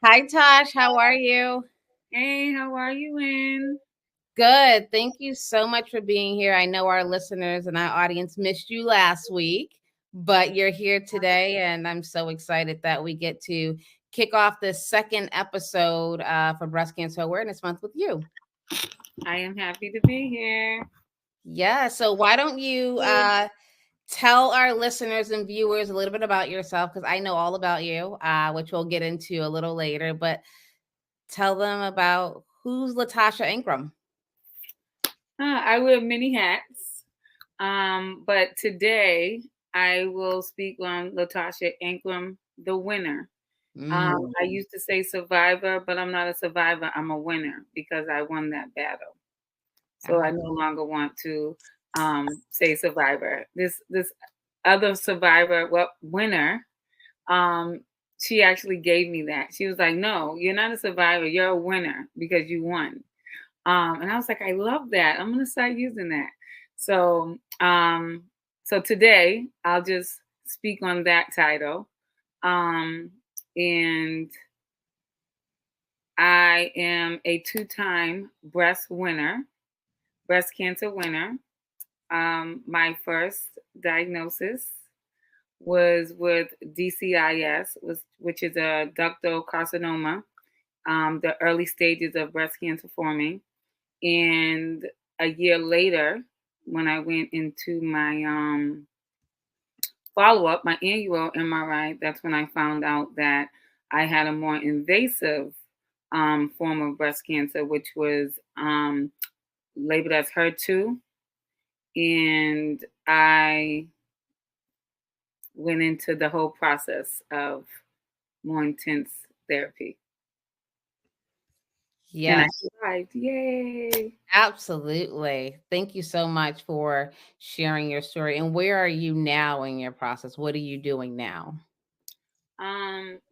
Hi, Tosh. How are you? Hey, how are you, Lynn? Good. Thank you so much for being here. I know our listeners and our audience missed you last week, but you're here today, and I'm so excited that we get to kick off this second episode for Breast Cancer Awareness Month with you. I am happy to be here. Yeah. So why don't you tell our listeners and viewers a little bit about yourself? Because I know all about you, which we'll get into a little later. But tell them about who's LaTarsha Ancrum. I wear many hats, but today I will speak on LaTarsha Ancrum, the winner. I used to say survivor, but I'm not a survivor. I'm a winner because I won that battle. So I no longer want to say survivor. This other survivor, well, winner. Um, she actually gave me that. She was like, "No, you're not a survivor. You're a winner because you won." And I was like, I love that. I'm gonna start using that. So, so today I'll just speak on that title. Um, and I am a two-time breast cancer winner. My first diagnosis was with DCIS, which is a ductal carcinoma, the early stages of breast cancer forming. And a year later, when I went into my follow up, my annual MRI, that's when I found out that I had a more invasive form of breast cancer, which was labeled as HER2. And I went into the whole process of more intense therapy. And I Yes, survived. Yay. absolutely. Thank you so much for sharing your story. And where are you now in your process? What are you doing now?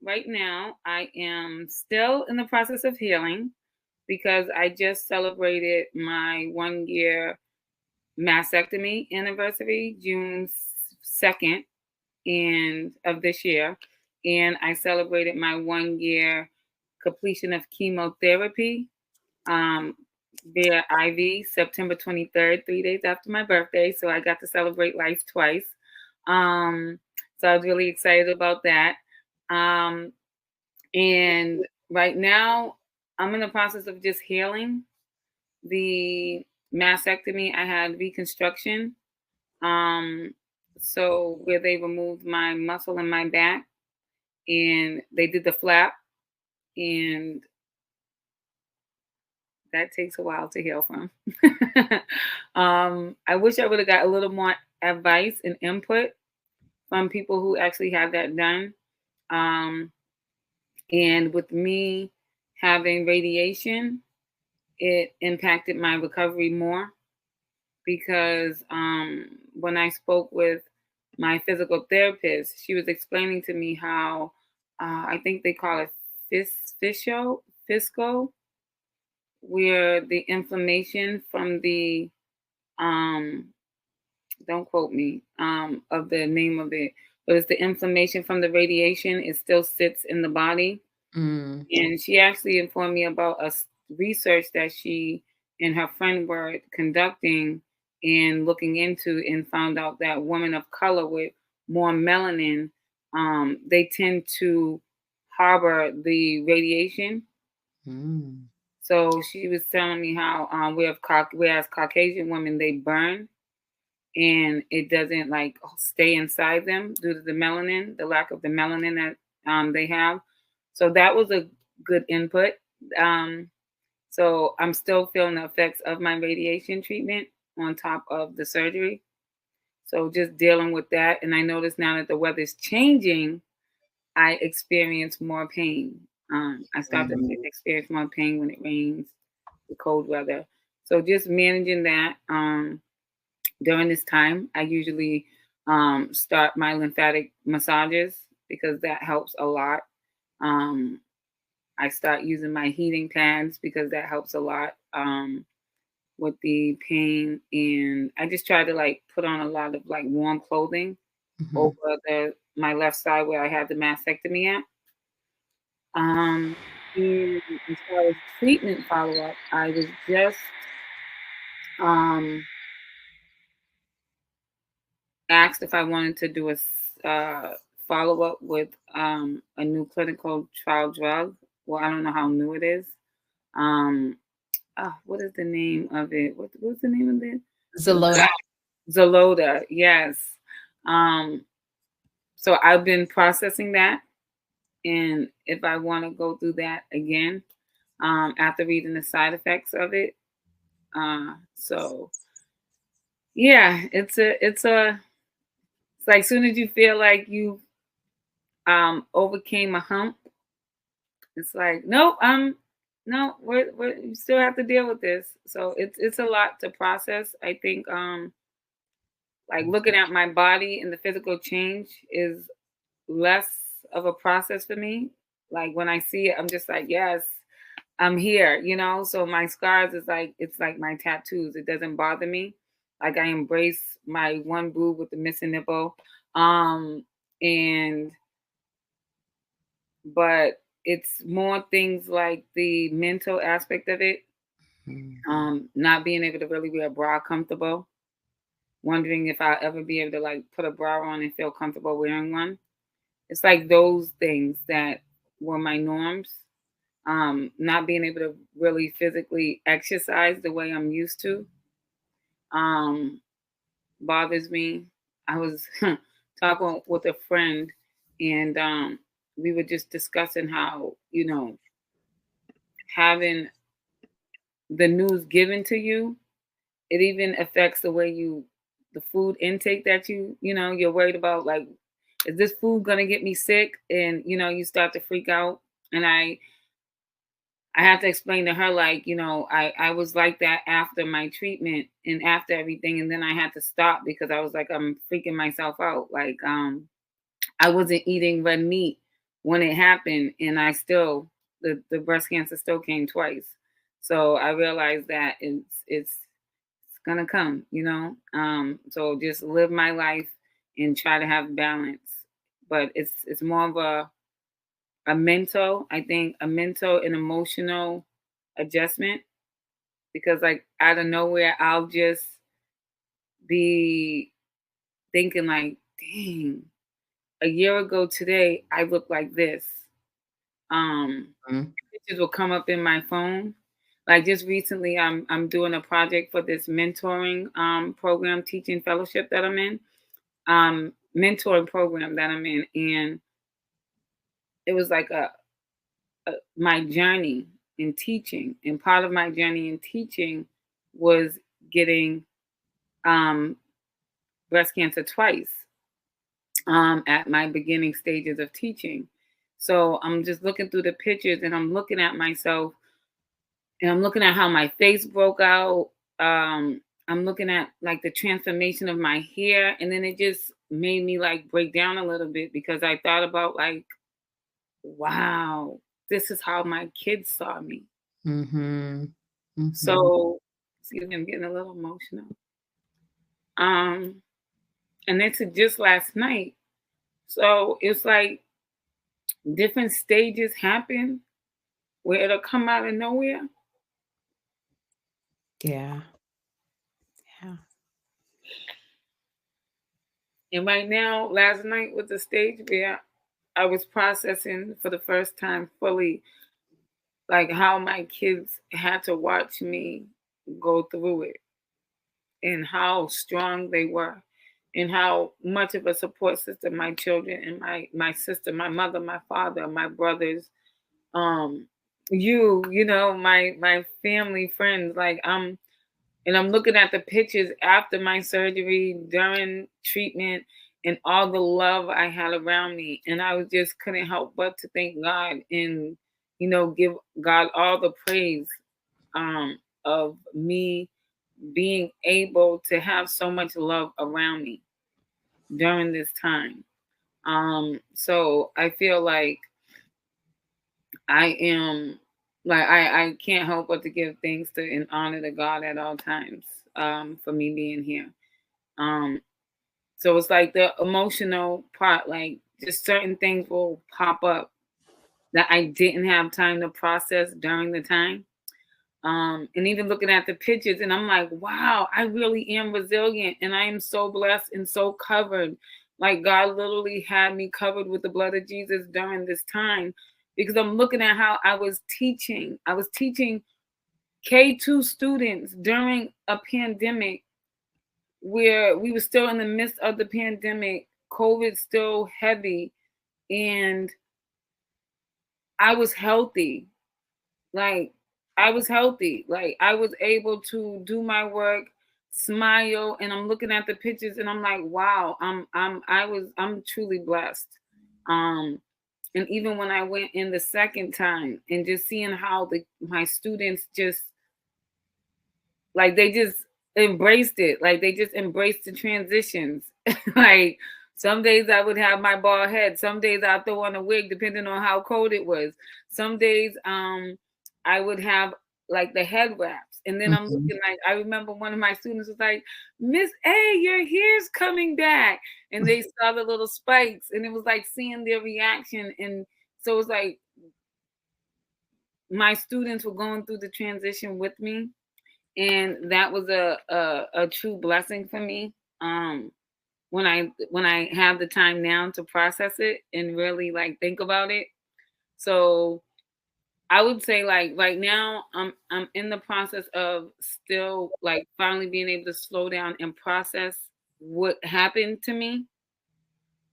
Right now, I am still in the process of healing because I just celebrated my 1 year mastectomy anniversary, June 2nd and of this year. And I celebrated my 1 year completion of chemotherapy um, via IV, September 23rd, 3 days after my birthday. So I got to celebrate life twice. So I was really excited about that. Um, and right now, I'm in the process of just healing. The mastectomy, I had reconstruction. Um, so where they removed my muscle in my back and they did the flap, and that takes a while to heal from. I wish I would have got a little more advice and input from people who actually have that done. Um, and with me having radiation, it impacted my recovery more because when I spoke with my physical therapist, she was explaining to me how I think they call it fisco, where the inflammation from the um, don't quote me of the name of it, but it's the inflammation from the radiation. It still sits in the body. Mm. And she actually informed me about research that she and her friend were conducting and looking into, and found out that women of color with more melanin, they tend to harbor the radiation. Mm. So she was telling me how whereas Caucasian women, they burn and it doesn't like stay inside them due to the melanin, the lack of the melanin that they have. So that was a good input. Um, so I'm still feeling the effects of my radiation treatment on top of the surgery. So just dealing with that. And I notice now that the weather's changing, I experience more pain. I start to experience more pain when it rains, the cold weather. So just managing that. During this time, I usually start my lymphatic massages because that helps a lot. Um, I start using my heating pads because that helps a lot with the pain. And I just try to like put on a lot of like warm clothing Mhm. over my left side where I had the mastectomy at. And as far as treatment follow up, I was just um, asked if I wanted to do a follow up with a new clinical trial drug. Well, I don't know how new it is. Um, what is the name of it? What's the name of it? Zalota. Zalota. Yes. Um, so I've been processing that, and if I want to go through that again, after reading the side effects of it, so yeah, it's like soon as you feel like you overcame a hump, it's like nope, no, we still have to deal with this. So it's a lot to process. I think like looking at my body and the physical change is less of a process for me. Like when I see it, I'm just like, yes, I'm here, you know? So my scars is like, it's like my tattoos. It doesn't bother me. Like I embrace my one boob with the missing nipple. Um, and, but it's more things like the mental aspect of it. Not being able to really wear a bra comfortable, wondering if I'll ever be able to like put a bra on and feel comfortable wearing one. It's like those things that were my norms. Not being able to really physically exercise the way I'm used to um, bothers me. I was talking with a friend, and we were just discussing how, you know, having the news given to you, it even affects the way the food intake that you know, you're worried about, like, is this food gonna get me sick? And, you know, you start to freak out. And I have to explain to her, like, you know, I was like that after my treatment and after everything. And then I had to stop because I was like, I'm freaking myself out. Like, I wasn't eating red meat when it happened. And the breast cancer still came twice. So I realized that it's going to come, you know? So just live my life and try to have balance. But it's more of I think a mental and emotional adjustment, because like out of nowhere I'll just be thinking like, dang, a year ago today I looked like this. Pictures will come up in my phone. Like just recently I'm doing a project for this mentoring program, teaching fellowship that I'm in. Mentoring program that I'm in, and it was like my journey in teaching, and part of my journey in teaching was getting um, breast cancer twice at my beginning stages of teaching. So I'm just looking through the pictures and I'm looking at myself and I'm looking at how my face broke out. I'm looking at like the transformation of my hair, and then it just made me like break down a little bit because I thought about like, wow, this is how my kids saw me. Mm-hmm. Mm-hmm. So, excuse me, I'm getting a little emotional. Um, and that's just last night. So it's like different stages happen where it'll come out of nowhere. Yeah. Yeah. And right now, last night was the stage where I was processing for the first time fully, like how my kids had to watch me go through it and how strong they were and how much of a support system my children and my sister, my mother, my father, my brothers, um, you know, my family, friends, like and I'm looking at the pictures after my surgery, during treatment, and all the love I had around me. And I was just couldn't help but to thank God and, you know, give God all the praise of me being able to have so much love around me during this time. So I feel like I am like I can't help but to give thanks to and honor to God at all times for me being here. Um, so it's like the emotional part, like just certain things will pop up that I didn't have time to process during the time. And even looking at the pictures, and I'm like, wow, I really am resilient, and I am so blessed and so covered. Like God literally had me covered with the blood of Jesus during this time, because I'm looking at how I was teaching. I was teaching K2 students during a pandemic where we were still in the midst of the pandemic, COVID still heavy, and I was healthy. Like I was healthy. Like I was able to do my work, smile, and I'm looking at the pictures and I'm like, wow, I'm truly blessed. Um and even when I went in the second time and just seeing how my students just like they just embraced it. Like they just embraced the transitions. Like some days I would have my bald head. Some days I'd throw on a wig depending on how cold it was. Some days I would have like the head wraps. And then I'm looking like I remember one of my students was like, Miss A, your hair's coming back. And they saw the little spikes and it was like seeing their reaction. And so it was like my students were going through the transition with me, and that was a true blessing for me. When I have the time now to process it and really like think about it. So I would say like right now I'm in the process of still like finally being able to slow down and process what happened to me.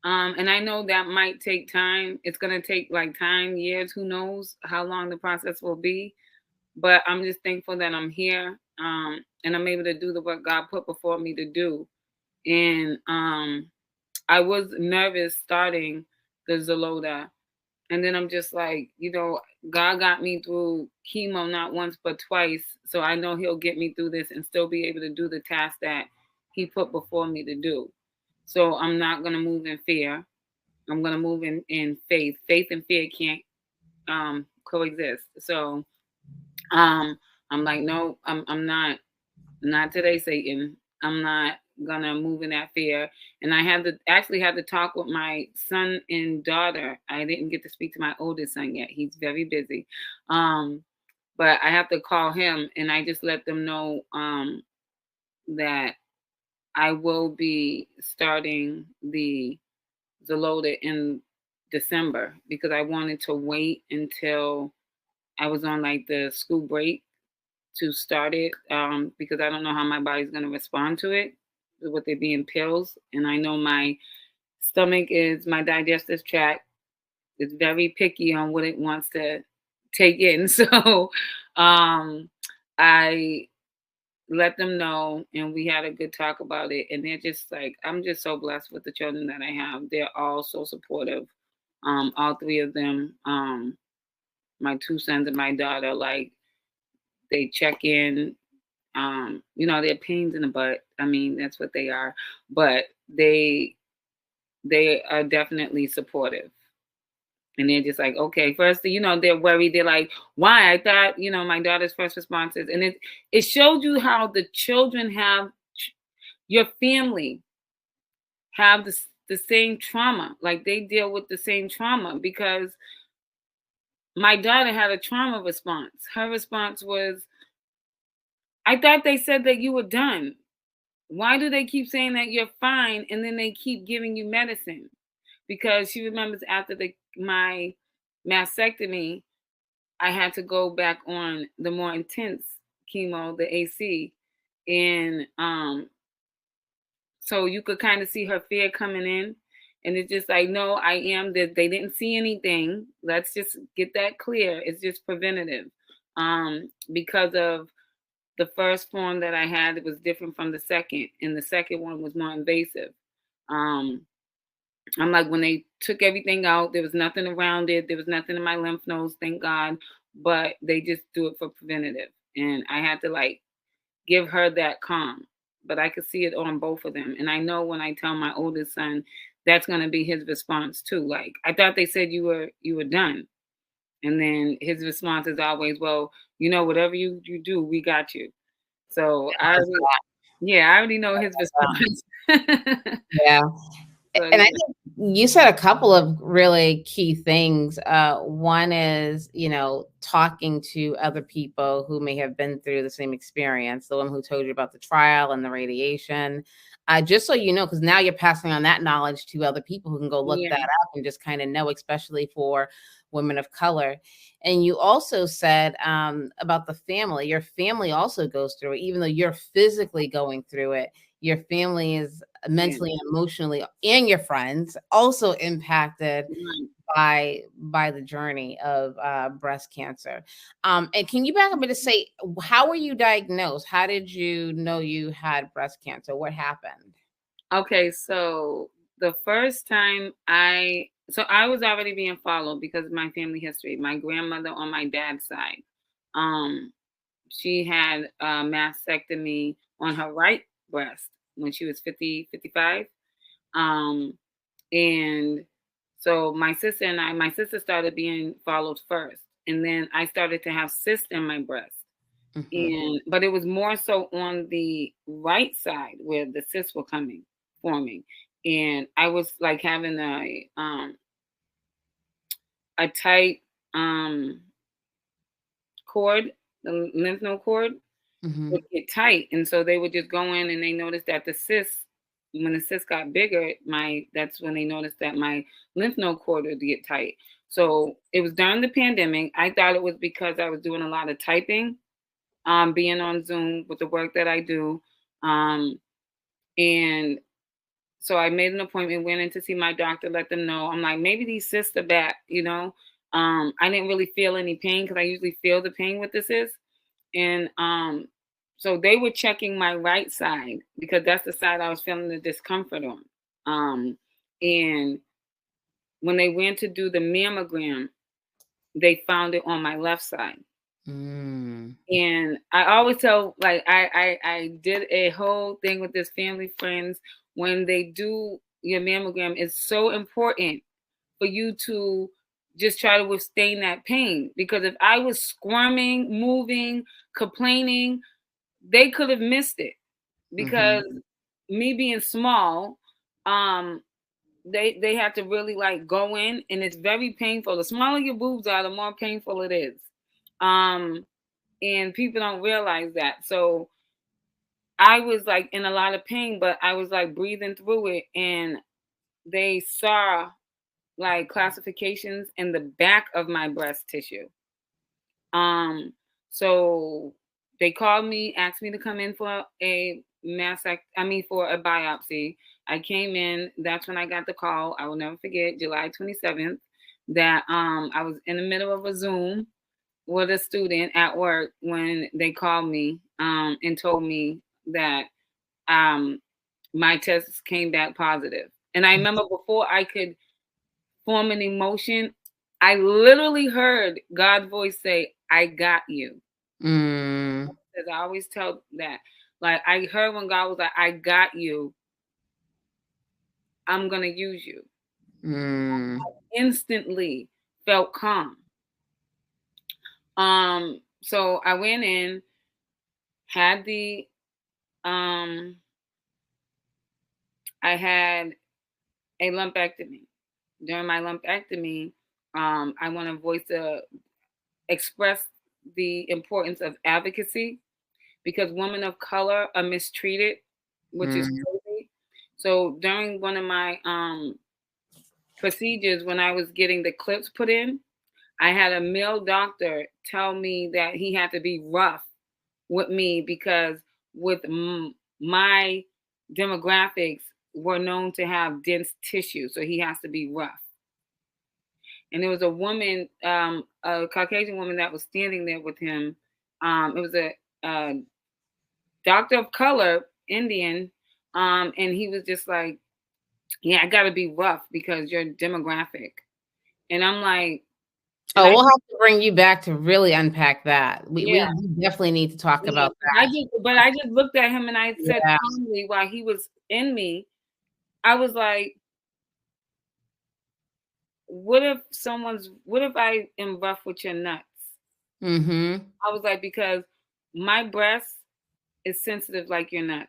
And I know that might take time. It's gonna take like time, years, who knows how long the process will be. But I'm just thankful that I'm here, and I'm able to do the work God put before me to do. And I was nervous starting the Zolota. And then I'm just like, God got me through chemo not once but twice. So I know he'll get me through this and still be able to do the task that he put before me to do. So I'm not going to move in fear. I'm going to move in faith. Faith and fear can't coexist. So I'm like, no, I'm not today, Satan. I'm not gonna move in that fear. And I actually had to talk with my son and daughter. I didn't get to speak to my oldest son yet. He's very busy. But I have to call him and I just let them know that I will be starting the Zolota in December, because I wanted to wait until I was on like the school break to start it, because I don't know how my body's going to respond to it with it being pills. And I know my my digestive tract is very picky on what it wants to take in. So I let them know and we had a good talk about it. And they're just like, I'm just so blessed with the children that I have. They're all so supportive. All three of them, my two sons and my daughter, like they check in. They're pains in the butt. I mean, that's what they are. But they are definitely supportive. And they're just like, okay, first, they're worried. They're like, why? I thought, my daughter's first responses. And it showed you how the children your family have the same trauma. Like they deal with the same trauma, because my daughter had a trauma response. Her response was, I thought they said that you were done. Why do they keep saying that you're fine and then they keep giving you medicine? Because she remembers after my mastectomy, I had to go back on the more intense chemo, the AC. And so you could kind of see her fear coming in. And it's just like, no, I am that they didn't see anything. Let's just get that clear. It's just preventative. Because of the first form that I had, it was different from the second, and the second one was more invasive. I'm like, when they took everything out, there was nothing around it. There was nothing in my lymph nodes, thank God. But they just do it for preventative. And I had to like give her that calm. But I could see it on both of them. And I know when I tell my oldest son, that's going to be his response too. Like, I thought they said you were done. And then his response is always, well, whatever you do, we got you. So I already know his response. Yeah. So, And I yeah. think You said a couple of really key things. One is, talking to other people who may have been through the same experience, the one who told you about the trial and the radiation. Just so you know, because now you're passing on that knowledge to other people who can go look Yeah, that up and just kind of know, especially for women of color. And you also said about the family. Your family also goes through it, even though you're physically going through it. Your family is yeah. mentally and emotionally, and your friends also impacted Right. by the journey of breast cancer. And can you back up and just say, how were you diagnosed? How did you know you had breast cancer? What happened? Okay, so the first time I was already being followed because of my family history. My grandmother on my dad's side, um, she had a mastectomy on her right breast when she was 55. Um, and so my sister started being followed first. And then I started to have cysts in my breast. Hmm. And but it was more so on the right side where the cysts were forming. And I was like having a tight um cord, the lymph node cord would Hmm. get tight, and so they would just go in and they noticed that when the cyst got bigger, my that's when they noticed that my lymph node cord would get tight. So it was during the pandemic. I thought it was because I was doing a lot of typing, being on Zoom with the work that I do, and so I made an appointment, went in to see my doctor, let them know. I'm like, maybe these cysts are back, you know. I didn't really feel any pain because I usually feel the pain with the cyst. And so they were checking my right side because that's the side I was feeling the discomfort on. And when they went to do the mammogram, they found it on my left side. Mm. And I always tell, like, I did a whole thing with this family friends. When they do your mammogram, it's so important for you to just try to withstand that pain, because if I was squirming, moving, complaining, they could have missed it, Hmm. because me being small, um they have to really like go in, and it's very painful. The smaller your boobs are, the more painful it is. um and people don't realize that. So I was like in a lot of pain, but I was like breathing through it, and they saw like classifications in the back of my breast tissue. So they called me, asked me to come in for for a biopsy. I came in. That's when I got the call. I will never forget, July 27th, that I was in the middle of a Zoom with a student at work when they called me and told me that um my tests came back positive. And I remember, before I could form an emotion, I literally heard God's voice say, "I got you." Mm. Because I always tell that. Like, I heard when God was like, "I got you. I'm gonna use you." Mm. Instantly felt calm. So I went in, had the um I had a lumpectomy. During my lumpectomy, I want to express the importance of advocacy, because women of color are mistreated, which is Mm. crazy. So during one of my procedures, when I was getting the clips put in, I had a male doctor tell me that he had to be rough with me because with my demographics were known to have dense tissue, so he has to be rough. And there was a Caucasian woman that was standing there with him. It was a doctor of color, Indian, and he was just like, "Yeah, I got to be rough because you're demographic." And I'm like, and Oh, I we'll have to bring you back to really unpack that. We yeah, we definitely need to talk yeah. about that. I just looked at him and I said Yeah. calmly while he was in me, I was like, what if I am rough with your nuts? Mhm. I was like, because my breast is sensitive like your nuts.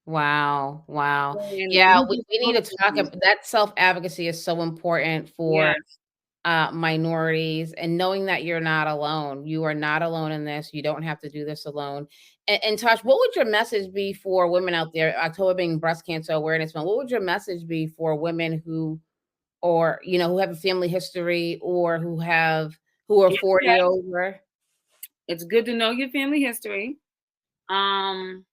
Wow. Wow. And Yeah, you just we look need to talk different. about that. Self-advocacy is so important for Yes. minorities, and knowing that you're not alone. You are not alone in this. You don't have to do this alone. And Tosh, what would your message be for women out there? October being Breast Cancer Awareness Month. What would your message be for women who, or who have a family history, or who are Yes, 40 yes. over? It's good to know your family history. Um,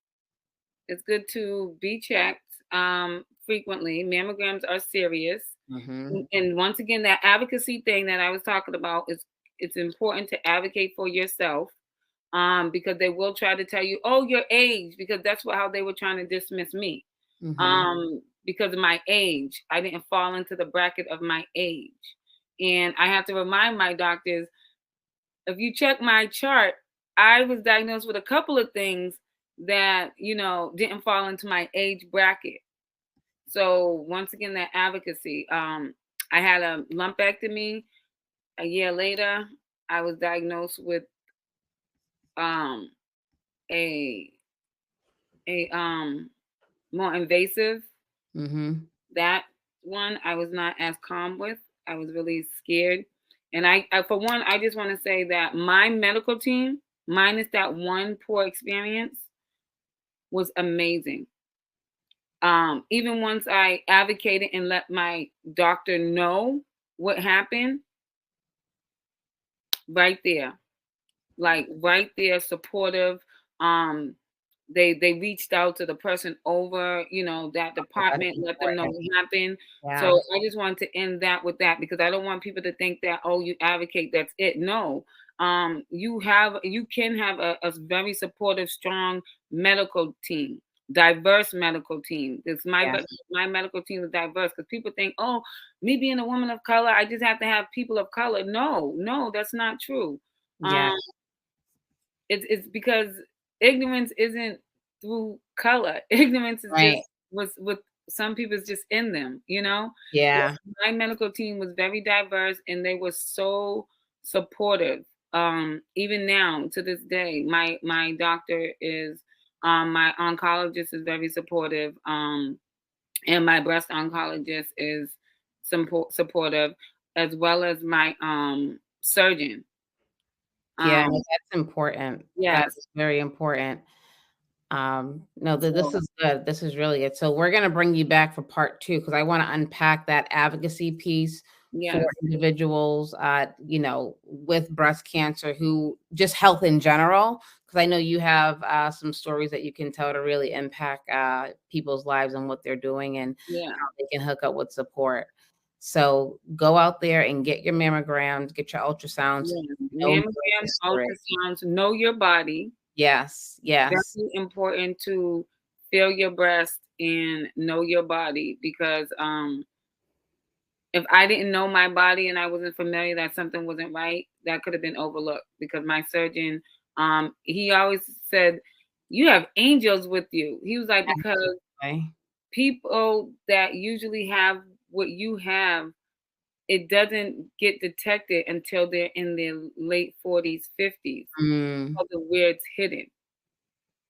it's good to be checked frequently. Mammograms are serious. Hmm. And once again, that advocacy thing that I was talking about is it's important to advocate for yourself because they will try to tell you, oh, your age, because that's how they were trying to dismiss me. Hmm. Because of my age, I didn't fall into the bracket of my age. And I have to remind my doctors, if you check my chart, I was diagnosed with a couple of things that, didn't fall into my age bracket. So once again, that advocacy. I had a lumpectomy. A year later, I was diagnosed with um, a a more invasive. Hmm. That one I was not as calm with. I was really scared. And I for one, I just want to say that my medical team, minus that one poor experience, was amazing. Even once I advocated and let my doctor know what happened, right there, like right there, supportive. Um, they reached out to the person over, that That's department, let them know important. what happened. So Yeah. I just want to end that with that because I don't want people to think that, oh, you advocate, that's it. No. You can have a very supportive, strong medical team, diverse medical team. It's Yeah. my medical team is diverse because people think, oh, me being a woman of color, I just have to have people of color. No, no, that's not true. Yeah. Um, it's because ignorance isn't through color. Ignorance is just Right. was with some people it's just in them, you know? So Yeah. my medical team was very diverse and they were so supportive. Even now to this day, my doctor is my oncologist is very supportive. And my breast oncologist is supportive as well as my surgeon. Yeah, Um no, that's important. That yes. is very important. No, this So is good. This is really good. So we're gonna bring you back for part two because I want to unpack that advocacy piece for yes. individuals, with breast cancer, who just health in general. Because I know you have some stories that you can tell to really impact people's lives and what they're doing and Yeah. how they can hook up with support. So go out there and get your mammograms, get your ultrasounds, Yes. know your Mammograms, history. ultrasounds, know your body. Yes, yes. Very important to feel your breast and know your body because if I didn't know my body and I wasn't familiar that something wasn't right, that could have been overlooked because my surgeon, he always said, you have angels with you. He was like, because Okay. people that usually have what you have, it doesn't get detected until they're in their late 40s, 50s Mm, because of where it's hidden.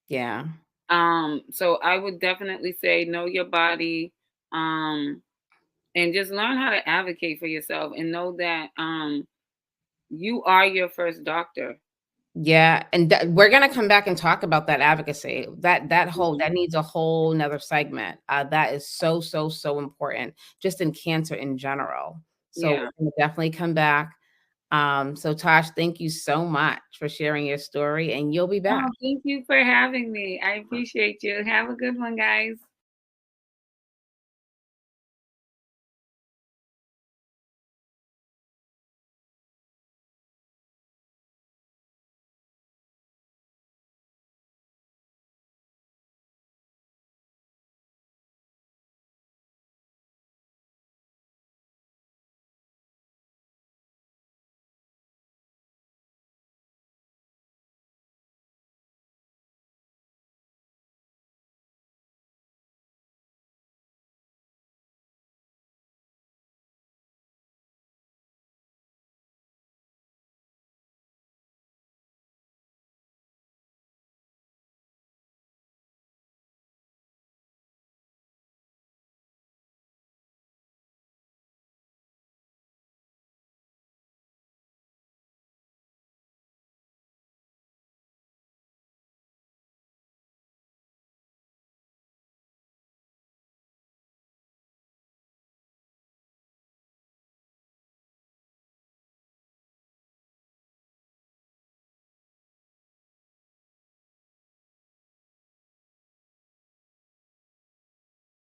yeah. So I would definitely say know your body, um, and just learn how to advocate for yourself and know that you are your first doctor. Yeah, and we're gonna come back and talk about that advocacy. Mhm. That needs a whole 'nother segment. That is so, so, so important just in cancer in general. So Yeah. we're gonna definitely come back. So Tosh, thank you so much for sharing your story, and you'll be back. Oh, thank you for having me. I appreciate you. Have a good one, guys.